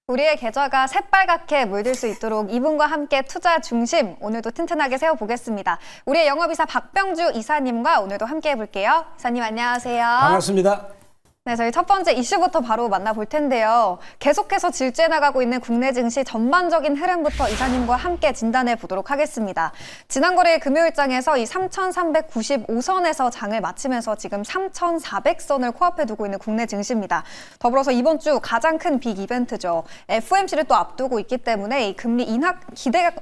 우리의 계좌가 새빨갛게 물들 수 있도록 이분과 함께 투자 중심, 오늘도 튼튼하게 세워보겠습니다. 우리의 영업이사 박병주 이사님과 오늘도 함께 해볼게요. 이사님 안녕하세요. 반갑습니다. 네, 저희 첫 번째 이슈부터 바로 만나볼 텐데요. 계속해서 질주해 나가고 있는 국내 증시 전반적인 흐름부터 이사님과 함께 진단해 보도록 하겠습니다. 지난 거래일 금요일장에서 이 3,395선에서 장을 마치면서 지금 3,400선을 코앞에 두고 있는 국내 증시입니다. 더불어서 이번 주 가장 큰 빅 이벤트죠. FOMC를 또 앞두고 있기 때문에 이 금리 인하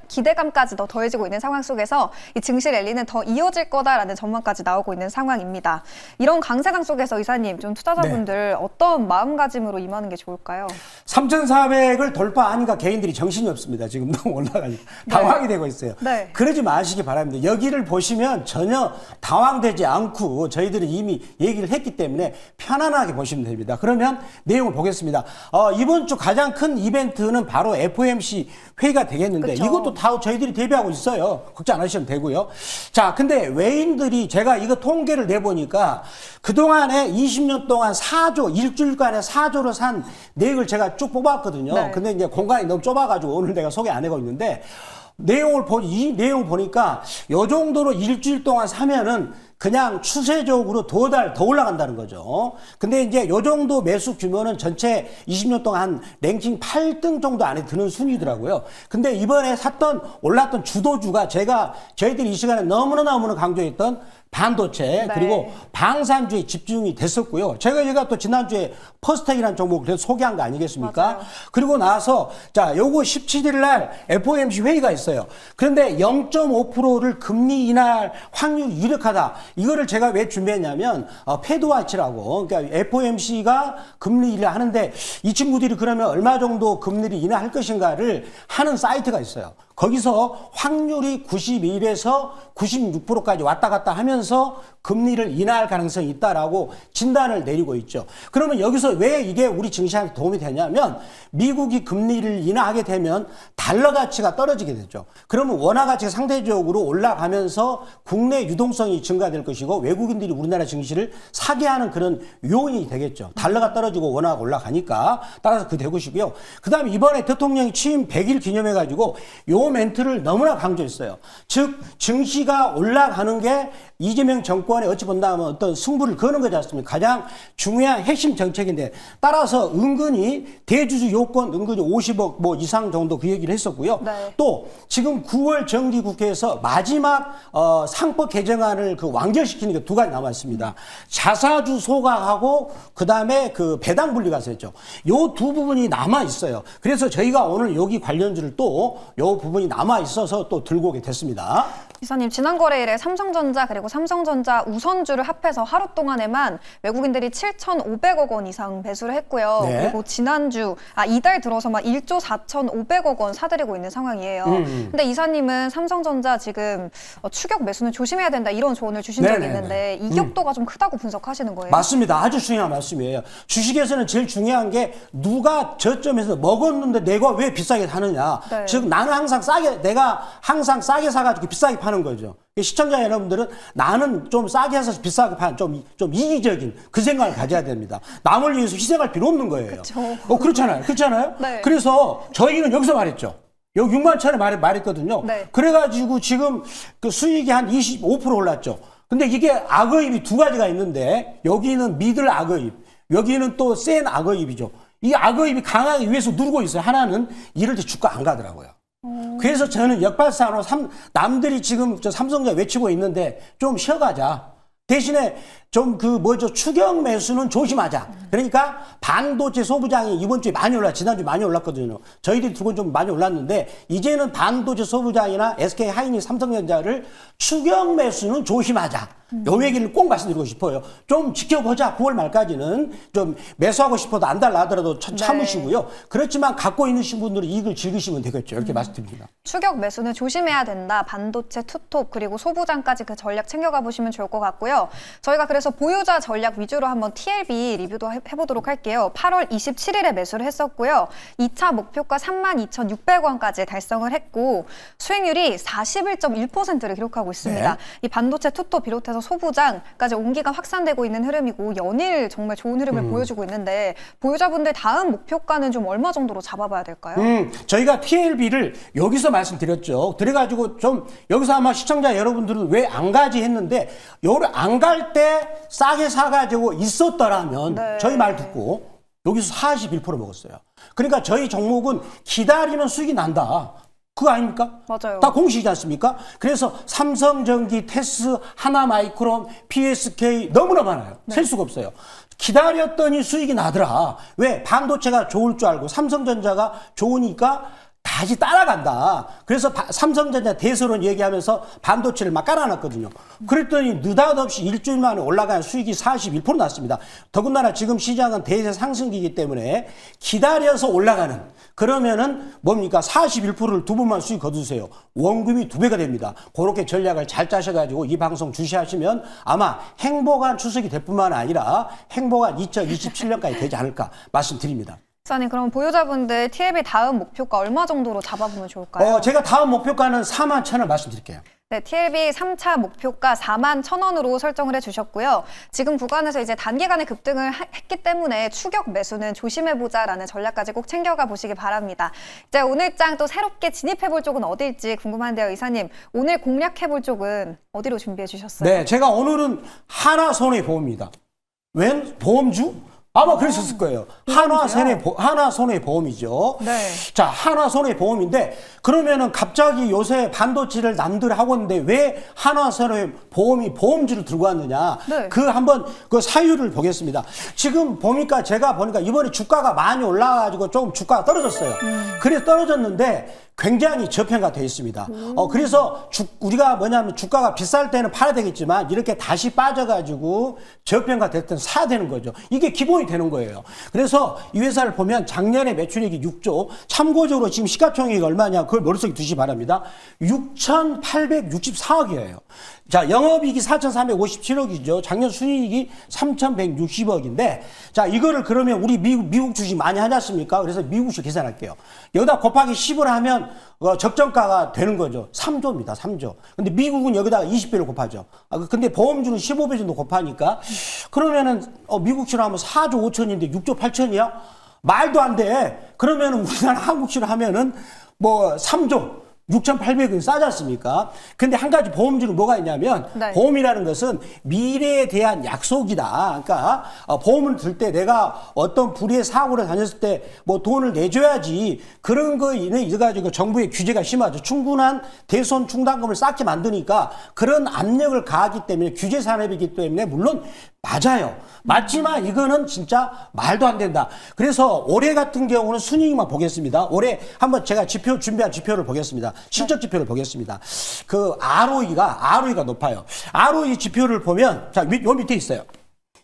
기대감까지 더 더해지고 있는 상황 속에서 이 증시 랠리는 더 이어질 거다라는 전망까지 나오고 있는 상황입니다. 이런 강세장 속에서 이사님 좀 투자자분들 어떤 마음가짐으로 임하는 게 좋을까요? 3,400을 돌파하니까 개인들이 정신이 없습니다. 지금 너무 올라가니까 당황이 되고 있어요. 네. 그러지 마시기 바랍니다. 여기를 보시면 전혀 당황되지 않고 저희들이 이미 얘기를 했기 때문에 편안하게 보시면 됩니다. 그러면 내용을 보겠습니다. 이번 주 가장 큰 이벤트는 바로 FOMC 회의가 되겠는데 그쵸. 이것도 다 저희들이 대비하고 있어요. 걱정 안 하시면 되고요. 자, 근데 외인들이 제가 이거 통계를 내보니까 그동안에 20년 동안 4조, 일주일간에 4조로 산 내역을 제가 쭉 뽑았거든요. 네. 근데 이제 공간이 너무 좁아가지고 오늘 내가 소개 안 하고 있는데 이 내용을 보니까 요 정도로 일주일 동안 사면은 그냥 추세적으로 더 올라간다는 거죠. 근데 이제 요 정도 매수 규모는 전체 20년 동안 한 랭킹 8등 정도 안에 드는 순위더라고요. 근데 이번에 올랐던 주도주가 저희들이 이 시간에 너무나 강조했던 반도체 네. 그리고 방산주에 집중이 됐었고요. 제가 또 지난주에 퍼스텍이라는 종목을 소개한 거 아니겠습니까? 맞아요. 그리고 나서 자, 요거 17일 날 FOMC 회의가 있어요. 그런데 0.5%를 금리 인하할 확률이 유력하다. 이거를 제가 왜 준비했냐면 패드와치라고, 그러니까 FOMC가 금리 인하 하는데 이 친구들이 그러면 얼마 정도 금리를 인하할 것인가를 하는 사이트가 있어요. 거기서 확률이 91에서 96%까지 왔다 갔다 하면서 금리를 인하할 가능성이 있다라고 진단을 내리고 있죠. 그러면 여기서 왜 이게 우리 증시한테 도움이 되냐면 미국이 금리를 인하하게 되면 달러 가치가 떨어지게 되죠. 그러면 원화 가치가 상대적으로 올라가면서 국내 유동성이 증가될 것이고 외국인들이 우리나라 증시를 사게 하는 그런 요인이 되겠죠. 달러가 떨어지고 원화가 올라가니까 따라서 그 되고시고요. 그다음에 이번에 대통령이 취임 100일 기념해가지고 요 멘트를 너무나 강조했어요. 즉 증시가 올라가는 게 이재명 정권에 어찌 본다면 어떤 승부를 거는 거지 않습니까? 가장 중요한 핵심 정책인데 따라서 은근히 대주주 요건 은근히 50억 뭐 이상 정도 그 얘기를 했었고요. 네. 또 지금 9월 정기국회에서 마지막 상법 개정안을 완결시키는 게 두 가지 남았습니다. 자사주 소각하고 그다음에 그 배당 분리가 있었죠. 요 두 부분이 남아 있어요. 그래서 저희가 오늘 여기 관련주를 또 요 부분이 남아 있어서 또 들고 오게 됐습니다. 이사님, 지난 거래일에 삼성전자 그리고 삼성전자 우선주를 합해서 하루 동안에만 외국인들이 7,500억 원 이상 배수를 했고요. 네. 그리고 이달 들어서만 1조 4,500억 원 사들이고 있는 상황이에요. 근데 이사님은 삼성전자 지금 추격 매수는 조심해야 된다 이런 조언을 주신 적이 있는데 이격도가 좀 크다고 분석하시는 거예요? 맞습니다. 아주 중요한 말씀이에요. 주식에서는 제일 중요한 게 누가 저점에서 먹었는데 내가 왜 비싸게 사느냐. 네. 즉 내가 항상 싸게 사가지고 비싸게 파는 거죠. 시청자 여러분들은 나는 좀 싸게 해서 비싸게 파는 좀 이기적인 그 생각을 가져야 됩니다. 남을 위해서 희생할 필요 없는 거예요. 그쵸. 그렇잖아요. 네. 그래서 저희는 여기서 말했죠. 여기 6만 천에 말했거든요. 네. 그래가지고 지금 그 수익이 한 25% 올랐죠. 근데 이게 악어입이 두 가지가 있는데 여기는 미들 악어입, 여기는 또 센 악어입이죠. 이 악어입이 강하게 위에서 누르고 있어요. 하나는 이럴 때 주가 안 가더라고요. 그래서 저는 역발상으로 남들이 지금 삼성전자 외치고 있는데 좀 쉬어가자. 대신에 추격 매수는 조심하자. 그러니까 반도체 소부장이 이번 주에 지난주에 많이 올랐거든요. 저희들이 두고 좀 많이 올랐는데 이제는 반도체 소부장이나 SK 하이닉스 삼성전자를 추격 매수는 조심하자. 요 얘기를 꼭 말씀드리고 싶어요. 좀 지켜보자. 9월 말까지는 좀 매수하고 싶어도 안 달라하더라도 참으시고요. 그렇지만 갖고 있는 분들은 이익을 즐기시면 되겠죠. 이렇게 말씀드립니다. 추격 매수는 조심해야 된다. 반도체, 투톱 그리고 소부장까지 그 전략 챙겨가 보시면 좋을 것 같고요. 저희가 그래서 그래서 보유자 전략 위주로 한번 TLB 리뷰도 해보도록 할게요. 8월 27일에 매수를 했었고요. 2차 목표가 32,600원까지 달성을 했고 수익률이 41.1%를 기록하고 있습니다. 네. 이 반도체 투톱 비롯해서 소부장까지 온기가 확산되고 있는 흐름이고 연일 정말 좋은 흐름을 보여주고 있는데 보유자분들 다음 목표가는 좀 얼마 정도로 잡아봐야 될까요? 저희가 TLB를 여기서 말씀드렸죠. 그래가지고 좀 여기서 아마 시청자 여러분들은 왜 안 가지 했는데 여기 안 갈 때 싸게 사가지고 있었더라면 네. 저희 말 듣고 여기서 41% 먹었어요. 그러니까 저희 종목은 기다리면 수익이 난다. 그거 아닙니까? 맞아요. 다 공식이지 않습니까? 그래서 삼성전기, 테스, 하나마이크론, PSK 너무나 많아요. 셀 수가 없어요. 기다렸더니 수익이 나더라. 왜? 반도체가 좋을 줄 알고 삼성전자가 좋으니까 다시 따라간다. 그래서 삼성전자 대서론 얘기하면서 반도체를 막 깔아놨거든요. 그랬더니 느닷없이 일주일 만에 올라간 수익이 41% 났습니다. 더군다나 지금 시장은 대세 상승기이기 때문에 기다려서 올라가는 그러면은 뭡니까? 41%를 두 번만 수익 거두세요. 원금이 2배가 됩니다. 그렇게 전략을 잘 짜셔가지고 이 방송 주시하시면 아마 행복한 추석이 될 뿐만 아니라 행복한 2027년까지 되지 않을까 말씀드립니다. 기사님 그럼 보유자분들 TLB 다음 목표가 얼마 정도로 잡아보면 좋을까요? 제가 다음 목표가는 41,000원 말씀드릴게요. 네, TLB 3차 목표가 41,000원으로 설정을 해주셨고요. 지금 구간에서 이제 단기간에 급등을 했기 때문에 추격 매수는 조심해보자라는 전략까지 꼭 챙겨가 보시기 바랍니다. 이제 오늘 장 또 새롭게 진입해볼 쪽은 어딜지 궁금한데요, 이사님. 오늘 공략해볼 쪽은 어디로 준비해 주셨어요? 네, 제가 오늘은 하나손해보험입니다. 웬? 보험주? 아마 그러셨을 거예요. 하나손해보험이죠. 네. 자, 하나손해보험인데 그러면은 갑자기 요새 반도체를 남들이 하고 있는데 왜 하나손해보험이 보험주를 들고 왔느냐? 네. 그 한번 그 사유를 보겠습니다. 지금 제가 보니까 이번에 주가가 많이 올라가지고 조금 주가가 떨어졌어요. 그래서 떨어졌는데 굉장히 저평가되어 있습니다. 그래서 우리가 뭐냐면 주가가 비쌀 때는 팔아야 되겠지만 이렇게 다시 빠져가지고 저평가될 때는 사야 되는 거죠. 이게 기본이 되는 거예요. 그래서 이 회사를 보면 작년에 매출액이 6조, 참고적으로 지금 시가총액이 얼마냐 그걸 머릿속에 두시기 바랍니다. 6,864억이에요. 자, 영업이익이 4,357억이죠. 작년 순이익이 3,160억인데, 자, 이거를 그러면 우리 미국 주식 많이 하지 않습니까? 그래서 미국식 계산할게요. 여기다 곱하기 10을 하면 적정가가 되는 거죠. 3조입니다. 3조. 근데 미국은 여기다가 20배를 곱하죠. 근데 보험주는 15배 정도 곱하니까, 그러면은 미국치로 하면 4조 5천인데 6조 8천이야? 말도 안 돼. 그러면은 우리나라 한국치로 하면은 3조. 6,800은 싸지 않습니까? 근데 한 가지 보험주는 뭐가 있냐면 네. 보험이라는 것은 미래에 대한 약속이다. 그러니까 보험을 들 때 내가 어떤 불의의 사고를 다녔을 때 돈을 내줘야지 그런 거에 이래가지고 정부의 규제가 심하죠. 충분한 대손 충당금을 쌓게 만드니까 그런 압력을 가하기 때문에 규제 산업이기 때문에 물론 맞아요. 맞지만 이거는 진짜 말도 안 된다. 그래서 올해 같은 경우는 순이익만 보겠습니다. 올해 한번 제가 준비한 지표를 보겠습니다. 실적 지표를 보겠습니다. 그 ROE가 높아요. ROE 지표를 보면 자, 요 밑에 있어요.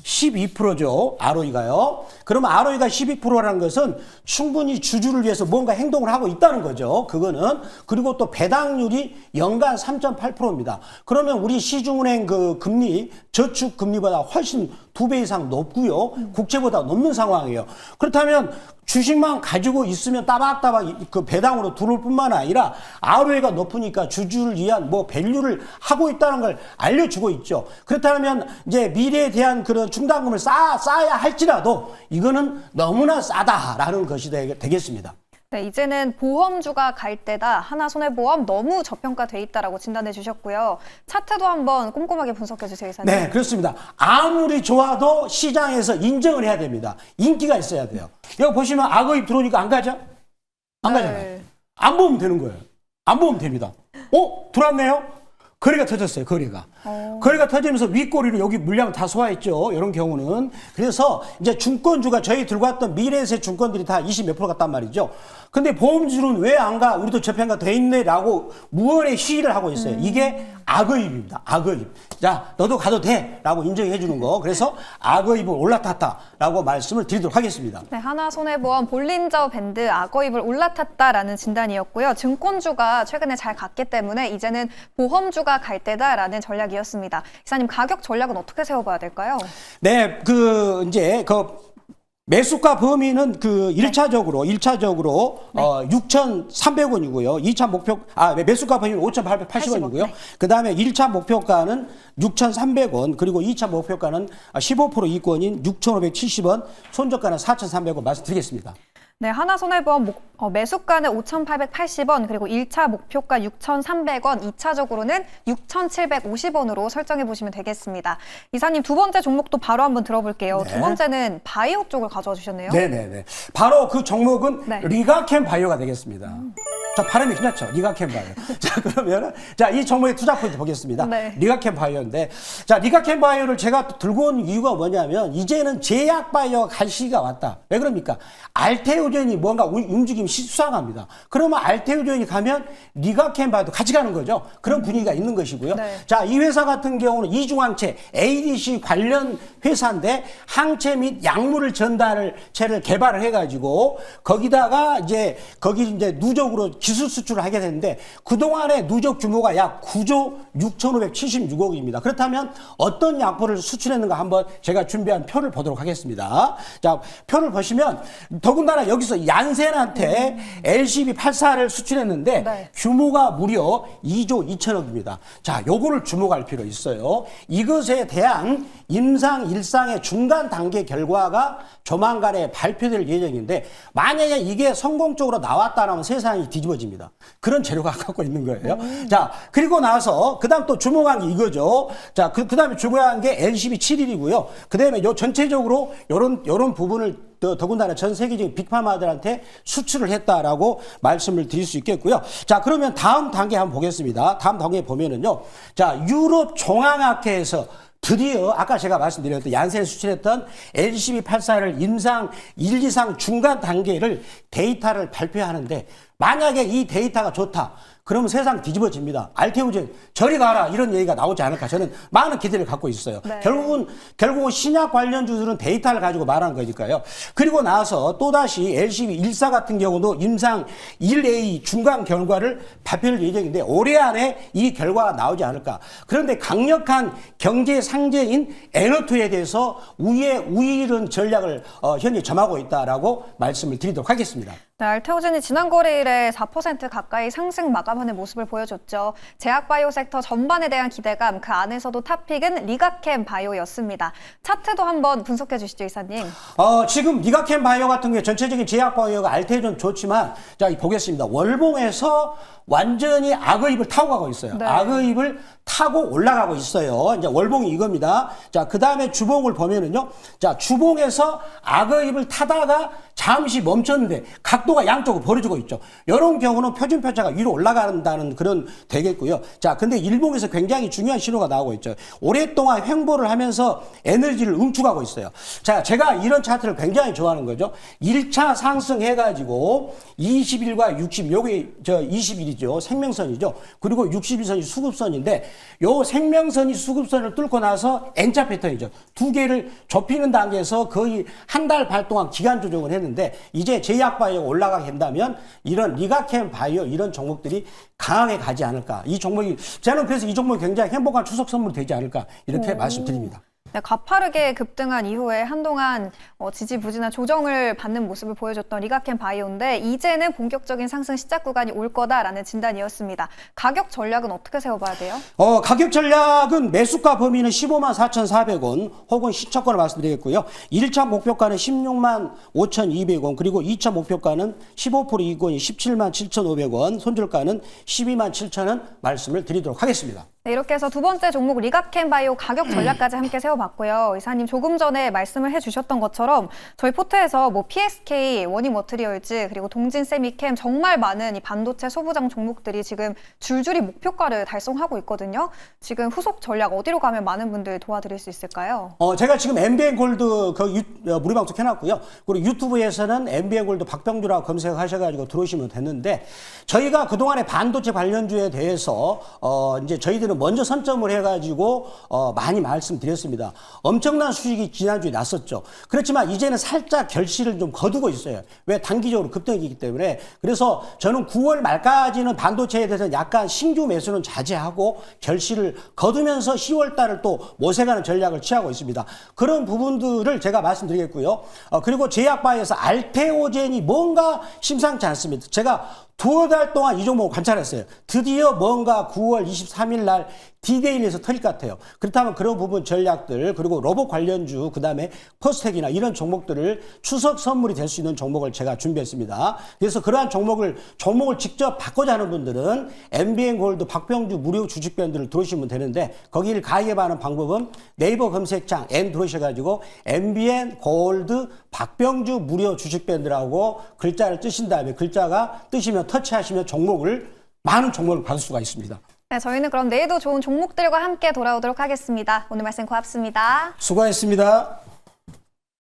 12%죠. ROE가요. 그러면 ROE가 12%라는 것은 충분히 주주를 위해서 뭔가 행동을 하고 있다는 거죠. 그거는. 그리고 또 배당률이 연간 3.8%입니다. 그러면 우리 시중은행 그 금리, 저축 금리보다 훨씬 2배 이상 높고요. 국채보다 높는 상황이에요. 그렇다면 주식만 가지고 있으면 따박따박 그 배당으로 들어올 뿐만 아니라 ROE가 높으니까 주주를 위한 밸류를 하고 있다는 걸 알려주고 있죠. 그렇다면 이제 미래에 대한 그런 충당금을 쌓아야 할지라도 이거는 너무나 싸다라는 것이 되겠습니다. 네, 이제는 보험주가 갈 때다. 하나손해보험 너무 저평가돼 있다라고 진단해 주셨고요. 차트도 한번 꼼꼼하게 분석해 주세요, 이사님. 네, 그렇습니다. 아무리 좋아도 시장에서 인정을 해야 됩니다. 인기가 있어야 돼요. 여기 보시면 악어입 들어오니까 안 가죠? 안 네. 가잖아요. 안 보면 되는 거예요. 안 보면 됩니다. 들어왔네요? 거래가 터졌어요, 거래가. 거래가 터지면서 윗꼬리로 여기 물량을 다 소화했죠. 이런 경우는. 그래서 이제 증권주가 저희 들고 왔던 미래세 증권들이 다 20 몇 프로 갔단 말이죠. 근데 보험주는 왜 안 가? 우리도 저평가 돼 있네. 라고 무언의 시위를 하고 있어요. 이게 악어입입니다. 악어입. 자, 너도 가도 돼. 라고 인정해 주는 거. 그래서 악어입을 올라탔다. 라고 말씀을 드리도록 하겠습니다. 네, 하나손해보험 볼린저 밴드 악어입을 올라탔다라는 진단이었고요. 증권주가 최근에 잘 갔기 때문에 이제는 보험주가 갈 때다라는 전략이 이야기였습니다. 이사님, 가격 전략은 어떻게 세워봐야 될까요? 네, 매수가 범위는 일차적으로 6,300원이고요. 매수가 범위는 5,880원이고요. 네. 그다음에 1차 목표가는 6,300원, 그리고 2차 목표가는 15% 이권인 6,570원, 손절가는 4,300원 말씀드리겠습니다. 네, 하나손해보험 매수가는 5,880원, 그리고 1차 목표가 6,300원, 2차적으로는 6,750원으로 설정해 보시면 되겠습니다. 이사님, 두 번째 종목도 바로 한번 들어볼게요. 네. 두 번째는 바이오 쪽을 가져와 주셨네요. 네네네. 바로 그 종목은 네. 리가캠 바이오가 되겠습니다. 자, 발음이 괜찮죠? 리가캠 바이오. 자, 그러면, 이 종목의 투자 포인트 보겠습니다. 네. 리가캠 바이오인데, 리가캠 바이오를 제가 들고 온 이유가 뭐냐면, 이제는 제약 바이오가 갈 시기가 왔다. 왜 그럽니까? 알테오젠이 뭔가 움직임이 수상합니다. 그러면 알테오젠이 가면 리가캠 바이오도 같이 가는 거죠. 그런 분위기가 있는 것이고요. 네. 자, 이 회사 같은 경우는 이중항체, ADC 관련 회사인데, 항체 및 약물을 채를 개발을 해가지고, 거기다가 거기 누적으로 기술 수출을 하게 되는데, 그동안의 누적 규모가 약 9조 6,576억입니다. 그렇다면 어떤 약물을 수출했는가 한번 제가 준비한 표를 보도록 하겠습니다. 자, 표를 보시면, 더군다나 여기서 얀센한테 LCB84를 수출했는데, 네. 규모가 무려 2조 2천억입니다. 자, 요거를 주목할 필요 있어요. 이것에 대한 임상 1상의 중간 단계 결과가 조만간에 발표될 예정인데, 만약에 이게 성공적으로 나왔다면 세상이 뒤집어집니다. 그런 재료가 갖고 있는 거예요. 자, 그리고 나서 그다음 또 주목한 게 이거죠. 자, 그다음에 주목한 게 LCB71이고요. 그다음에 요 전체적으로 요런 부분을 더군다나 전 세계적인 빅파마들한테 수출을 했다라고 말씀을 드릴 수 있겠고요. 자, 그러면 다음 단계 한번 보겠습니다. 다음 단계 보면은요. 자, 유럽 종합학회에서 드디어 아까 제가 말씀드렸던 얀센 수출했던 LCB84를 임상 1, 2상 중간 단계를 데이터를 발표하는데, 만약에 이 데이터가 좋다. 그러면 세상 뒤집어집니다. 알테오젠 저리 가라, 이런 얘기가 나오지 않을까, 저는 많은 기대를 갖고 있어요. 네. 결국은 신약 관련주들은 데이터를 가지고 말하는 거니까요. 그리고 나서 또다시 LCB14 같은 경우도 임상 1A 중간 결과를 발표할 예정인데, 올해 안에 이 결과가 나오지 않을까. 그런데 강력한 경제 상제인 N2에 대해서 우위른 전략을 현재 점하고 있다라고 말씀을 드리도록 하겠습니다. 네, 알테오젠이 지난 거래일에 4% 가까이 상승 마감하는 모습을 보여줬죠. 제약바이오 섹터 전반에 대한 기대감, 그 안에서도 탑픽은 리가캠 바이오였습니다. 차트도 한번 분석해 주시죠, 이사님. 지금 리가캠 바이오 같은 경우에 전체적인 제약 바이오가 알테오젠 좋지만, 자, 보겠습니다. 월봉에서 완전히 악의입을 타고 가고 있어요. 네. 악의입을 타고 올라가고 있어요. 이제 월봉이 이겁니다. 자, 그 다음에 주봉을 보면은요. 자, 주봉에서 악의입을 타다가 잠시 멈췄는데 각도가 양쪽으로 벌어지고 있죠. 이런 경우는 표준표차가 위로 올라간다는 그런 되겠고요. 자, 근데 일봉에서 굉장히 중요한 신호가 나오고 있죠. 오랫동안 횡보를 하면서 에너지를 응축하고 있어요. 자, 제가 이런 차트를 굉장히 좋아하는 거죠. 1차 상승해가지고 20일과 60일, 요게 20일이죠. 생명선이죠. 그리고 60일선이 수급선인데, 요 생명선이 수급선을 뚫고 나서 N자 패턴이죠. 두 개를 좁히는 단계에서 거의 한 달 반 동안 기간 조정을 했는데, 이제 제약바이오가 올라가게 된다면 이런 리가캠 바이오 이런 종목들이 강하게 가지 않을까. 이 종목이, 저는 그래서 이 종목이 굉장히 행복한 추석 선물이 되지 않을까, 이렇게 말씀드립니다. 네, 가파르게 급등한 이후에 한동안 지지부진한 조정을 받는 모습을 보여줬던 리가캠 바이오인데, 이제는 본격적인 상승 시작 구간이 올 거다라는 진단이었습니다. 가격 전략은 어떻게 세워봐야 돼요? 가격 전략은 매수가 범위는 15만 4,400원 혹은 시초가를 말씀드리겠고요. 1차 목표가는 16만 5,200원, 그리고 2차 목표가는 15% 이권이 17만 7,500원, 손절가는 12만 7,000원 말씀을 드리도록 하겠습니다. 네, 이렇게 해서 두 번째 종목 리가캠 바이오 가격 전략까지 함께 세워봤고요. 이사님, 조금 전에 말씀을 해주셨던 것처럼 저희 포트에서 PSK, 원익머트리얼즈, 그리고 동진 세미캠, 정말 많은 이 반도체 소부장 종목들이 지금 줄줄이 목표가를 달성하고 있거든요. 지금 후속 전략 어디로 가면 많은 분들 도와드릴 수 있을까요? 제가 지금 MBN 골드 무료방송 해놨고요. 그리고 유튜브에서는 MBN 골드 박병주라고 검색하셔가지고 들어오시면 됐는데, 저희가 그동안의 반도체 관련주에 대해서 이제 저희들은 먼저 선점을 해가지고 많이 말씀드렸습니다. 엄청난 수익이 지난주에 났었죠. 그렇지만 이제는 살짝 결실을 좀 거두고 있어요. 왜? 단기적으로 급등이기 때문에. 그래서 저는 9월 말까지는 반도체에 대해서 약간 신규 매수는 자제하고 결실을 거두면서 10월 달을 또 모색하는 전략을 취하고 있습니다. 그런 부분들을 제가 말씀드리겠고요. 그리고 제약바에서 알테오젠이 뭔가 심상치 않습니다. 제가 두어 달 동안 이 종목을 관찰했어요. 드디어 뭔가 9월 23일 날 디데일에서 털릴 것 같아요. 그렇다면 그런 부분 전략들, 그리고 로봇 관련주, 그 다음에 퍼스텍이나 이런 종목들을 추석 선물이 될 수 있는 종목을 제가 준비했습니다. 그래서 그러한 종목을 직접 바꾸자 하는 분들은 MBN 골드 박병주 무료 주식밴드를 들어오시면 되는데, 거기를 가입하는 방법은 네이버 검색창 N 들어오셔가지고 MBN 골드 박병주 무료 주식밴드라고 글자를 뜨신 다음에 글자가 뜨시면 터치하시면 많은 종목을 받을 수가 있습니다. 네, 저희는 그럼 내일도 좋은 종목들과 함께 돌아오도록 하겠습니다. 오늘 말씀 고맙습니다. 수고하셨습니다.